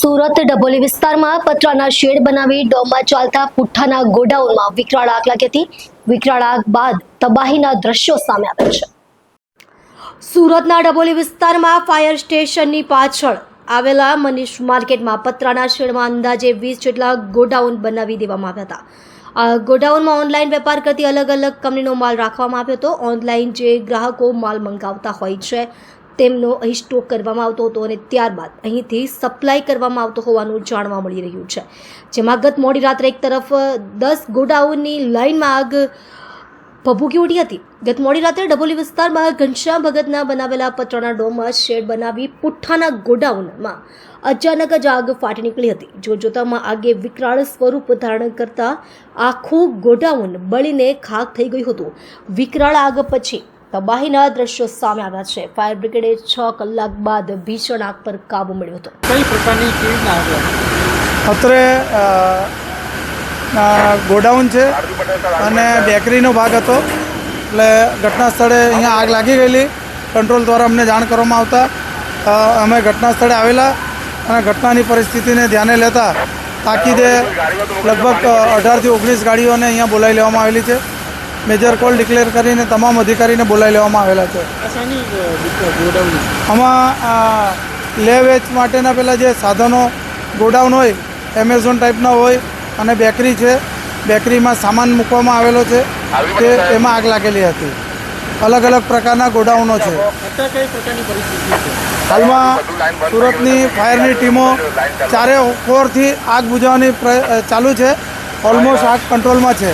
સુરત ડભોલી વિસ્તારમાં પતરાના શેડ બનાવી ડોમમાં ચાલતા પુઠ્ઠાના ગોડાઉનમાં વિકરાળ આગ લાગી હતી. વિકરાળ આગ બાદ તબાહીના દ્રશ્યો સામે આવ્યા છે. સુરતના ડભોલી વિસ્તારમાં ફાયર સ્ટેશનની પાછળ આવેલા મનીષ માર્કેટમાં પતરાના શેડમાં અંદાજે 20 જેટલા ગોડાઉન બનાવી દેવામાં આવ્યા હતા. આ ગોડાઉનમાં ઓનલાઈન વેપાર કરતી અલગ અલગ કંપનીનો માલ રાખવામાં આવ્યો હતો. ઓનલાઈન જે ગ્રાહકો માલ મંગાવતા હોય છે તેમનો અહીં સ્ટોક કરવામાં આવતો હતો અને ત્યારબાદ અહીંથી સપ્લાય કરવામાં આવતો હોવાનું જાણવા મળી રહ્યું છે. જેમાં ગત મોડી રાત્રે એક તરફ 10 ગોડાઉનની લાઇનમાં આગ ભભૂકી ઉઠી હતી. ગત મોડી રાત્રે ડભોલી વિસ્તારમાં ઘનશ્યામ ભગતના બનાવેલા પતરાના ડોમમાં શેડ બનાવી પુઠ્ઠાના ગોડાઉનમાં અચાનક જ આગ ફાટી નીકળી હતી. જોતજોતામાં આગે વિકરાળ સ્વરૂપ ધારણ કરતા આખું ગોડાઉન બળીને ખાખ થઈ ગયું હતું. વિકરાળ આગ પછી તબાહીના દ્રશ્યો સામે આવ્યા છે. ફાયર બ્રિગેડે 6 કલાક બાદ ભીષણ આગ પર કાબુ મેળવ્યો હતો. કઈ પ્રકારની કેવી આગ અત્રે ગોડાઉન છે અને બેકરીનો ભાગ હતો. એટલે ઘટના સ્થળે અહીંયા આગ લાગી ગયેલી. કંટ્રોલ દ્વારા અમને જાણ કરવામાં આવતા અમે ઘટના સ્થળે આવેલા અને ઘટનાની પરિસ્થિતિને ધ્યાને લેતા તાકીદે લગભગ 18 થી 19 ગાડીઓને અહીંયા બોલાવી લેવામાં આવેલી છે. મેજર કોલ ડિક્લેર કરીને તમામ અધિકારીને બોલાવી લેવામાં આવેલા છે. આમાં લે વેચ માટેના પેલા જે સાધનો ગોડાઉન હોય એમેઝોન ટાઈપના હોય અને બેકરી છે. બેકરીમાં સામાન મૂકવામાં આવેલો છે તે એમાં આગ લાગેલી હતી. અલગ અલગ પ્રકારના ગોડાઉનો છે. હાલમાં સુરતની ફાયરની ટીમો ચારે કોરથી આગ બુઝાવવાની ચાલુ છે. ઓલમોસ્ટ આગ કંટ્રોલમાં છે.